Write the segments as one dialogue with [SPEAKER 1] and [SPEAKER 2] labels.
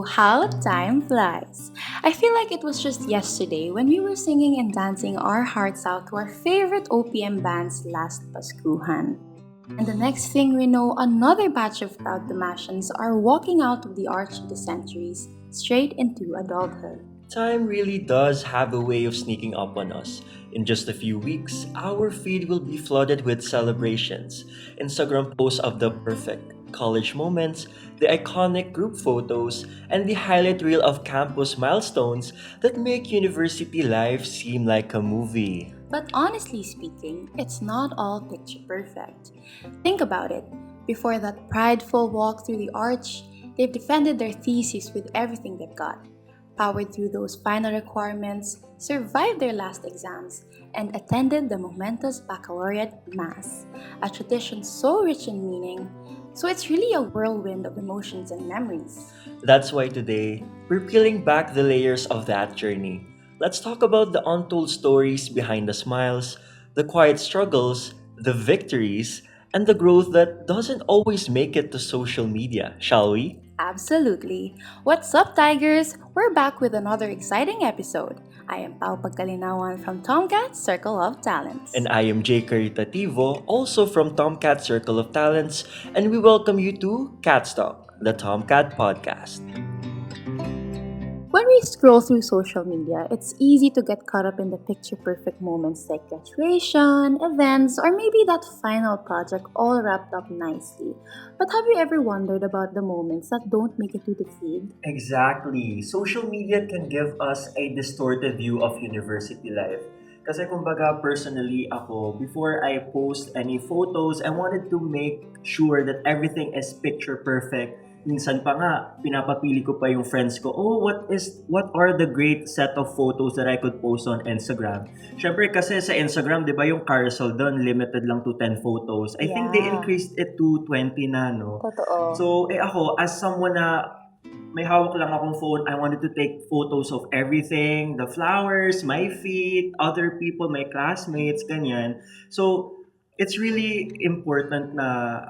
[SPEAKER 1] how time flies. I feel like it was just yesterday when we were singing and dancing our hearts out to our favorite OPM band's last Paskuhan. And the next thing we know, another batch of proud Damatians are walking out of the arch of the centuries straight into adulthood.
[SPEAKER 2] Time really does have a way of sneaking up on us. In just a few weeks, our feed will be flooded with celebrations, Instagram posts of the perfect college moments, the iconic group photos, and the highlight reel of campus milestones that make university life seem like a movie.
[SPEAKER 1] But honestly speaking, it's not all picture perfect. Think about it. Before that prideful walk through the arch, they've defended their thesis with everything they've got, powered through those final requirements, survived their last exams, and attended the momentous baccalaureate mass, a tradition so rich in meaning. So it's really a whirlwind of emotions and memories.
[SPEAKER 2] That's why today, we're peeling back the layers of that journey. Let's talk about the untold stories behind the smiles, the quiet struggles, the victories, and the growth that doesn't always make it to social media, shall we?
[SPEAKER 1] Absolutely. What's up, Tigers? We're back with another exciting episode. I am Pagkalinawan from Tomcat Circle of Talents.
[SPEAKER 2] And I am Caritativo, also from Tomcat Circle of Talents, and we welcome you to Cat Talk, the Tomcat podcast.
[SPEAKER 1] When we scroll through social media, it's easy to get caught up in the picture perfect moments like graduation, events, or maybe that final project all wrapped up nicely. But have you ever wondered about the moments that don't make it to the feed?
[SPEAKER 2] Exactly. Social media can give us a distorted view of university life. Kasi kumbaga personally ako, before I post any photos, I wanted to make sure that everything is picture perfect. Minsan pa nga, pinapapili ko pa yung friends ko, what are the great set of photos that I could post on Instagram? Syempre kasi sa Instagram, di ba yung carousel doon, limited lang to 10 photos. I think they increased it to 20 na, no?
[SPEAKER 1] Totoo.
[SPEAKER 2] So, ako, as someone na may hawak lang akong phone, I wanted to take photos of everything, the flowers, my feet, other people, my classmates, ganyan. So, it's really important na,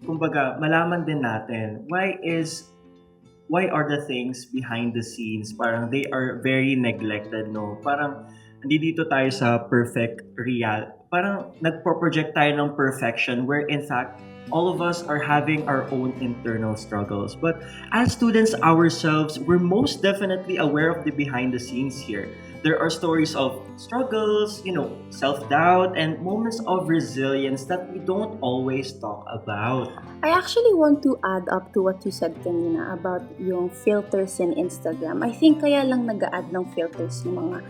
[SPEAKER 2] kumbaga, malaman din natin why are the things behind the scenes parang they are very neglected, no? Parang hindi dito tayo sa perfect real. Parang nagpo-project tayo ng perfection where in fact all of us are having our own internal struggles. But as students ourselves, we're most definitely aware of the behind the scenes here. There are stories of struggles, self-doubt, and moments of resilience that we don't always talk about.
[SPEAKER 1] I actually want to add up to what you said kanina about yung filters in Instagram. I think kaya lang nag-a-add ng filters yung mga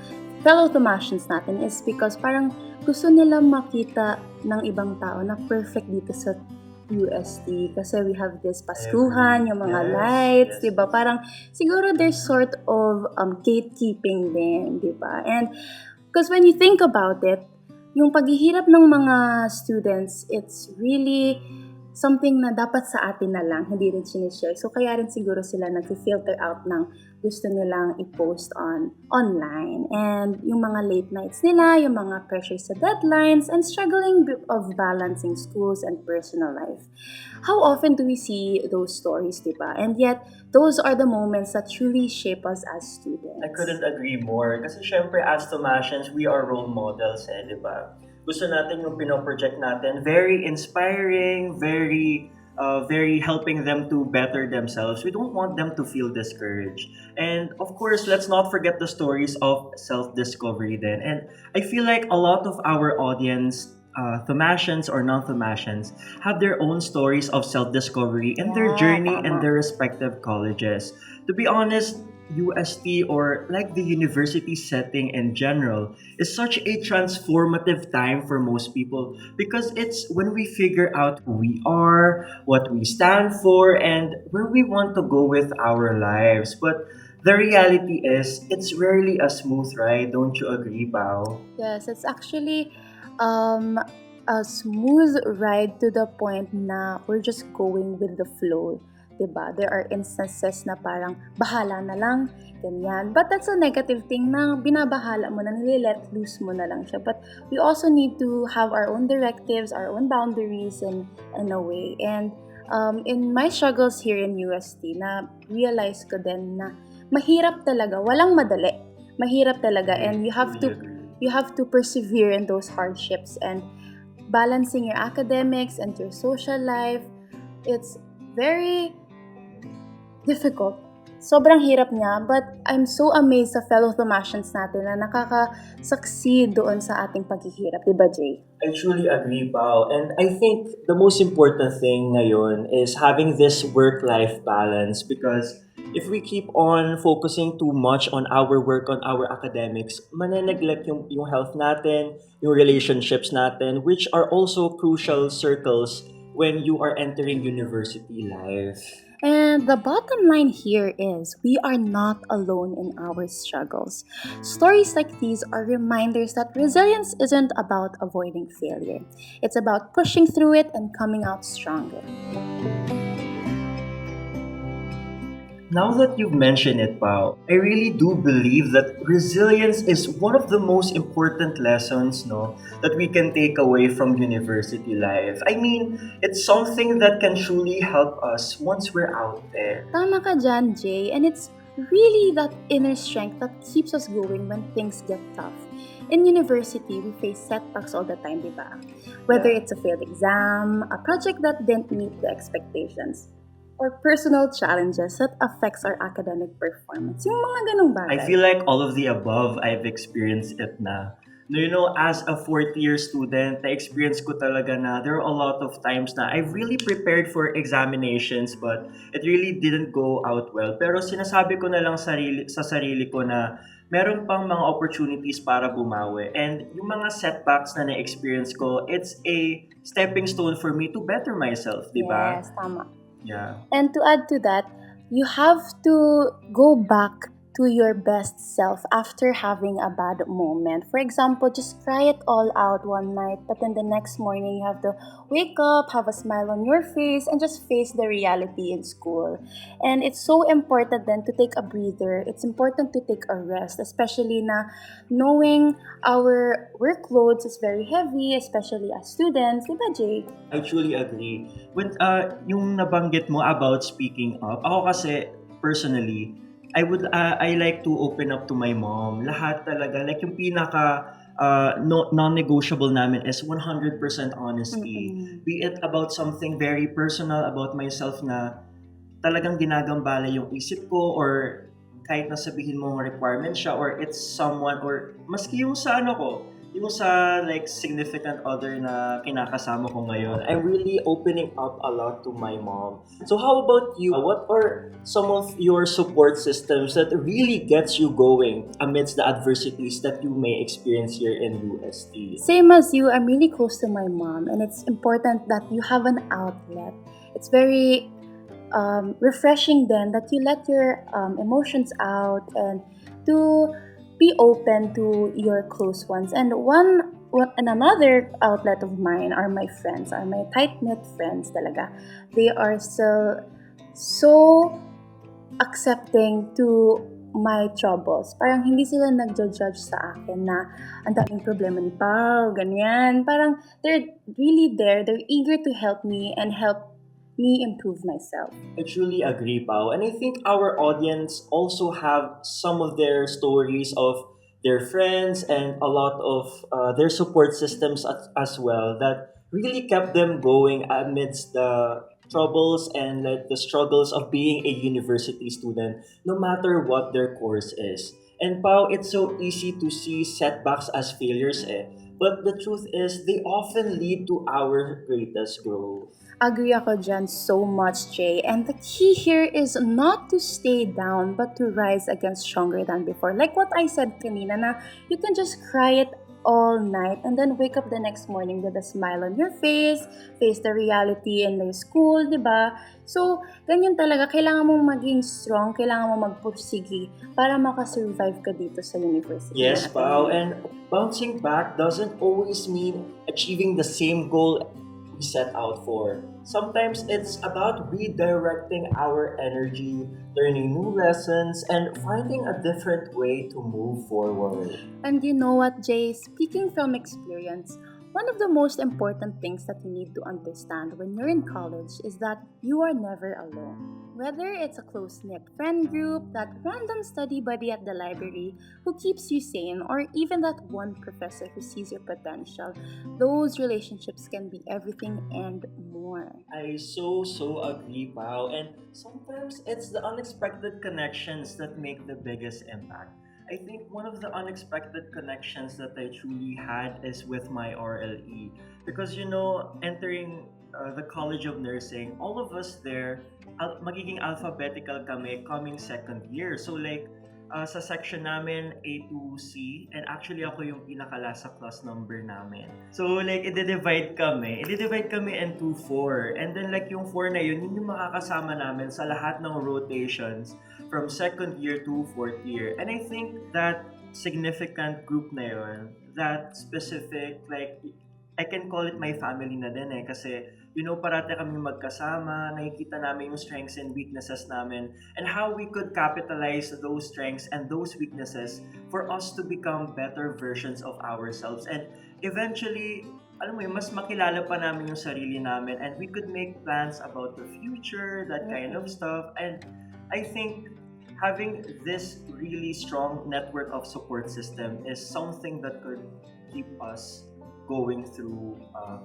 [SPEAKER 1] fellow Tomasians natin is because parang gusto nila makita ng ibang tao na perfect dito sa UST kasi we have this paskuhan, yung mga lights,
[SPEAKER 2] yes.
[SPEAKER 1] diba? Parang siguro there's sort of gatekeeping din, diba? And because when you think about it, yung paghihirap ng mga students, it's really something na dapat sa atin na lang, hindi rin sinishare. So kaya rin siguro sila nag-filter out ng gusto nilang i-post online. And yung mga late nights nila, yung mga pressures sa deadlines, and struggling of balancing schools and personal life. How often do we see those stories, diba? And yet, those are the moments that truly shape us as students.
[SPEAKER 2] I couldn't agree more. Kasi syempre, as Tomasians, we are role models, diba? Gusto natin yung pinoproject natin. Very inspiring, very helping them to better themselves. We don't want them to feel discouraged. And of course, let's not forget the stories of self-discovery then. And I feel like a lot of our audience, Thomasians or non-Thomasians, have their own stories of self-discovery in their journey in their respective colleges. To be honest, UST or like the university setting in general is such a transformative time for most people because it's when we figure out who we are, what we stand for, and where we want to go with our lives. But the reality is, it's rarely a smooth ride. Don't you agree, Pao?
[SPEAKER 1] Yes, it's actually a smooth ride to the point na we're just going with the flow. Diba? There are instances na parang bahala na lang, ganyan. But that's a negative thing na binabahala mo na, nililet loose mo na lang siya. But we also need to have our own directives, our own boundaries in a way. And In my struggles here in UST, na realize ko din na mahirap talaga, walang madali. Mahirap talaga, and you have to persevere in those hardships, and balancing your academics and your social life, it's very difficult. Sobrang hirap niya, but I'm so amazed sa fellow Thomasians natin na nakaka-succeed doon sa ating paghihirap. Diba, Jay?
[SPEAKER 2] I truly agree, Pao. And I think the most important thing ngayon is having this work-life balance, because if we keep on focusing too much on our work, on our academics, maneneglect yung health natin, yung relationships natin, which are also crucial circles when you are entering university life.
[SPEAKER 1] And the bottom line here is we are not alone in our struggles. Stories like these are reminders that resilience isn't about avoiding failure. It's about pushing through it and coming out stronger.
[SPEAKER 2] Now that you've mentioned it, Pao, I really do believe that resilience is one of the most important lessons, no, that we can take away from university life. I mean, it's something that can truly help us once we're out there.
[SPEAKER 1] Tama ka dyan, Jay, and it's really that inner strength that keeps us going when things get tough. In university, we face setbacks all the time, diba? Whether it's a failed exam, a project that didn't meet the expectations, or personal challenges that affects our academic performance. Yung mga ganong bagay.
[SPEAKER 2] I feel like all of the above, I've experienced it na. No, you know, as a fourth year student, na-experience ko talaga na there are a lot of times na I've really prepared for examinations, but it really didn't go out well. Pero sinasabi ko na lang sa sarili ko na meron pang mga opportunities para bumawi. And yung mga setbacks na na-experience ko, it's a stepping stone for me to better myself, di ba?
[SPEAKER 1] Yes, tama.
[SPEAKER 2] Yeah.
[SPEAKER 1] And to add to that, you have to go back to your best self after having a bad moment. For example, just cry it all out one night, but then the next morning you have to wake up, have a smile on your face, and just face the reality in school. And it's so important then to take a breather. It's important to take a rest, especially na knowing our workloads is very heavy, especially as students. Diba, Jay?
[SPEAKER 2] I truly agree. When yung nabanggit mo about speaking up, ako kasi personally, I like to open up to my mom. Lahat talaga, like yung pinaka non-negotiable namin is 100% honesty. Be it about something very personal about myself na talagang ginagambala yung isip ko, or kahit na sabihin mo requirement siya, or it's someone, or maski yung sa yung sa like significant other na kinakasama ko ngayon, I'm really opening up a lot to my mom. So how about you? What are some of your support systems that really gets you going amidst the adversities that you may experience here in UST?
[SPEAKER 1] Same as you, I'm really close to my mom, and it's important that you have an outlet. It's very refreshing then that you let your emotions out and to be open to your close ones. And another outlet of mine are my friends, are my tight-knit friends talaga. They are still so accepting to my troubles. Parang hindi sila nagja-judge sa akin na ang daming problema ni Pao, ganyan. Parang they're really there. They're eager to help me and help me improve myself.
[SPEAKER 2] I truly agree, Pao. And I think our audience also have some of their stories of their friends and a lot of their support systems as well that really kept them going amidst the troubles and like the struggles of being a university student, no matter what their course is. And Pao, it's so easy to see setbacks as failures, eh. But the truth is, they often lead to our greatest growth.
[SPEAKER 1] Agree ako dyan so much, Jay. And the key here is not to stay down, but to rise again stronger than before. Like what I said kanina, na you can just cry it all night and then wake up the next morning with a smile on your face the reality in your school, di ba? So, ganyan talaga. Kailangan mong maging strong, kailangan mong magpursigi para makasurvive ka dito sa university.
[SPEAKER 2] Yes, Pao. And bouncing back doesn't always mean achieving the same goal we set out for. Sometimes it's about redirecting our energy, learning new lessons, and finding a different way to move forward.
[SPEAKER 1] And you know what, Jay? Speaking from experience, One of the most important things that you need to understand when you're in college is that you are never alone. Whether it's a close-knit friend group, that random study buddy at the library who keeps you sane, or even that one professor who sees your potential, those relationships can be everything and more.
[SPEAKER 2] I so agree, Pao. And sometimes it's the unexpected connections that make the biggest impact. I think one of the unexpected connections that I truly had is with my RLE. Because, entering the College of Nursing, all of us there, magiging alphabetical kami coming second year. So like, sa section namin, A to C, and actually ako yung pinaka-last sa class number namin. So like, i-divide kami into 4. And then like yung 4 na yun yung makakasama namin sa lahat ng rotations from second year to fourth year. And I think that significant group na yun, that specific, like, I can call it my family na din kasi parati kami magkasama, nakikita namin yung strengths and weaknesses namin and how we could capitalize those strengths and those weaknesses for us to become better versions of ourselves and eventually, alam mo yun, mas makilala pa namin yung sarili namin and we could make plans about the future, that kind of stuff. And I think having this really strong network of support system is something that could keep us going through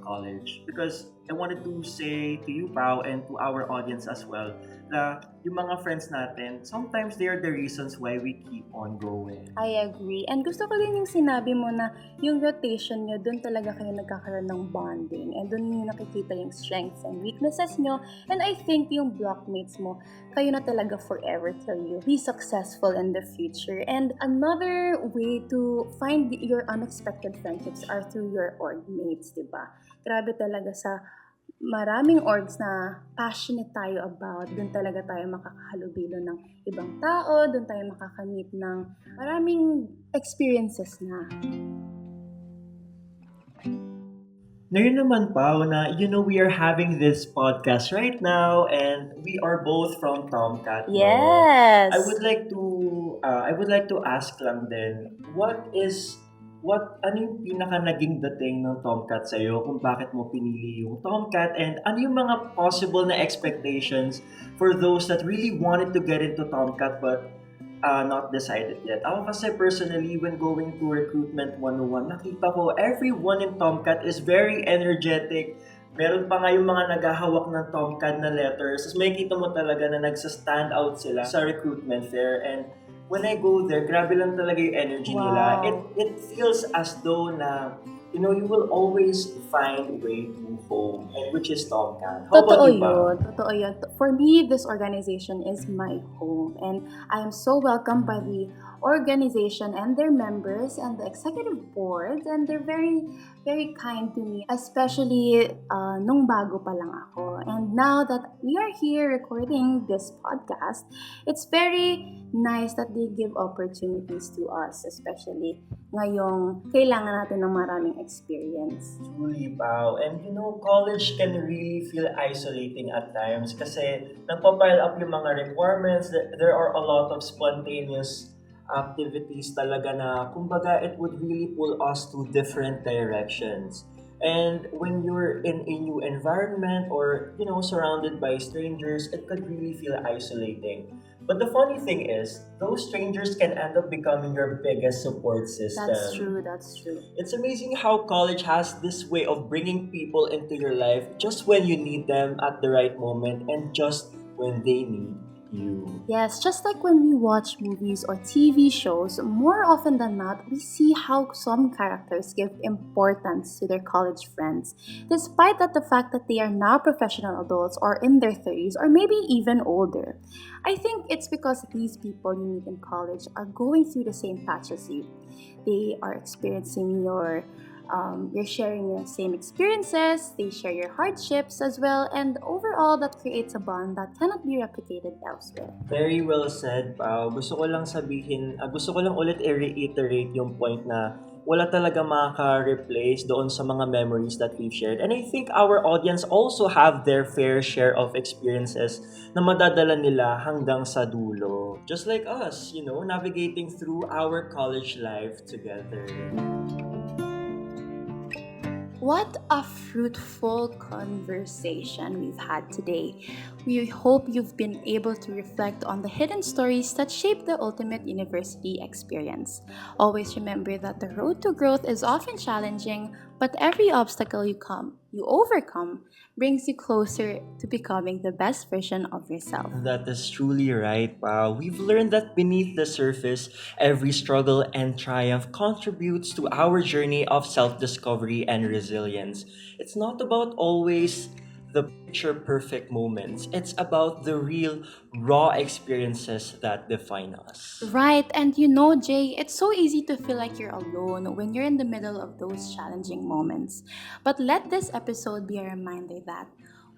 [SPEAKER 2] college. Because I wanted to say to you, Pao, and to our audience as well, na yung mga friends natin, sometimes they are the reasons why we keep on going.
[SPEAKER 1] I agree. And gusto ko din yung sinabi mo na yung rotation nyo, dun talaga kayo nagkakaroon ng bonding. And dun nyo nakikita yung strengths and weaknesses nyo. And I think yung blockmates mo, kayo na talaga forever till you be successful in the future. And another way to find your unexpected friendships are through your org mates, diba? Grabe talaga sa maraming orgs na passionate tayo about, dun talaga tayo makakahalubilo ng ibang tao, dun tayo makakamit ng maraming experiences na.
[SPEAKER 2] Ngayon naman, Pao, na we are having this podcast right now and we are both from Tomcat.
[SPEAKER 1] Yes!
[SPEAKER 2] I would like to ask lang din, ano yung pinaka naging dating ng Tomcat sa'yo? Kung bakit mo pinili yung Tomcat? And ano yung mga possible na expectations for those that really wanted to get into Tomcat but not decided yet? Ako kasi personally, when going to Recruitment 101, nakita ko everyone in Tomcat is very energetic. Meron pa nga yung mga naghahawak ng Tomcat na letters. Tapos makikita mo talaga na nagsa-stand out sila sa recruitment fair. And when I go there, grabe lang talaga yung energy nila. It feels as though na, you will always find a way to home, which is Tomcat. How about you, Pa?
[SPEAKER 1] Totoo yun. For me, this organization is my home. And I am so welcomed by the organization and their members and the executive board. And they're very, very kind to me. Especially nung bago pa lang ako. And now that we are here recording this podcast, it's very nice that they give opportunities to us, especially ngayong kailangan natin ng maraming experience.
[SPEAKER 2] Truly, Pao. And college can really feel isolating at times kasi nagpa-pile up yung mga requirements. There are a lot of spontaneous activities talaga na kumbaga it would really pull us to different directions. And when you're in a new environment or, surrounded by strangers, it could really feel isolating. But the funny thing is, those strangers can end up becoming your biggest support system.
[SPEAKER 1] That's true.
[SPEAKER 2] It's amazing how college has this way of bringing people into your life just when you need them at the right moment and just when they need you.
[SPEAKER 1] Yes, just like when we watch movies or TV shows, more often than not, we see how some characters give importance to their college friends, despite that the fact that they are now professional adults or in their 30s or maybe even older. I think it's because these people you meet in college are going through the same patch as you. They are experiencing you're sharing your same experiences, they share your hardships as well, and overall that creates a bond that cannot be replicated elsewhere.
[SPEAKER 2] Very well said, Pao. Gusto ko lang ulit i-reiterate yung point na wala talaga makaka-replace doon sa mga memories that we've shared. And I think our audience also have their fair share of experiences na madadala nila hanggang sa dulo. Just like us, navigating through our college life together.
[SPEAKER 1] What a fruitful conversation we've had today. We hope you've been able to reflect on the hidden stories that shape the ultimate university experience. Always remember that the road to growth is often challenging, but every obstacle you overcome brings you closer to becoming the best version of yourself.
[SPEAKER 2] That is truly right, Pao. We've learned that beneath the surface, every struggle and triumph contributes to our journey of self discovery and resilience. It's not about always the picture perfect moments, it's about the real, raw experiences that define us.
[SPEAKER 1] Right, and you know, Jay, it's so easy to feel like you're alone when you're in the middle of those challenging moments. But let this episode be a reminder that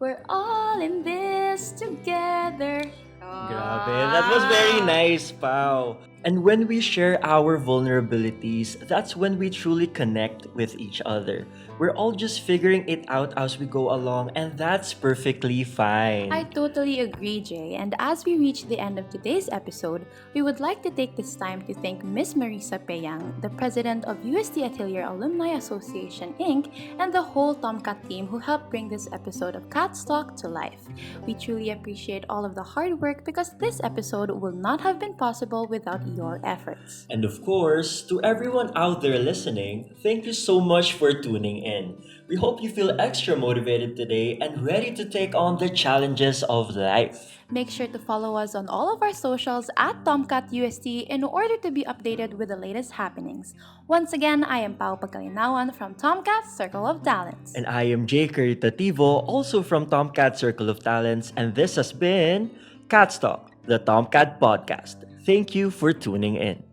[SPEAKER 1] we're all in this together.
[SPEAKER 2] Grabe, that was very nice, Pao. And when we share our vulnerabilities, that's when we truly connect with each other. We're all just figuring it out as we go along, and that's perfectly fine.
[SPEAKER 1] I totally agree, Jay. And as we reach the end of today's episode, we would like to take this time to thank Miss Marisa Peyang, the president of UST Atelier Alumni Association Inc., and the whole Tomcat team who helped bring this episode of Cat's Talk to life. We truly appreciate all of the hard work because this episode will not have been possible without your efforts.
[SPEAKER 2] And of course, to everyone out there listening, thank you so much for tuning in. We hope you feel extra motivated today and ready to take on the challenges of life.
[SPEAKER 1] Make sure to follow us on all of our socials at TomcatUST in order to be updated with the latest happenings. Once again, I am Pagkalinawan from Tomcat Circle of Talents.
[SPEAKER 2] And I am Jay Caritativo, also from Tomcat Circle of Talents, and this has been Cat's Talk, the Tomcat Podcast. Thank you for tuning in.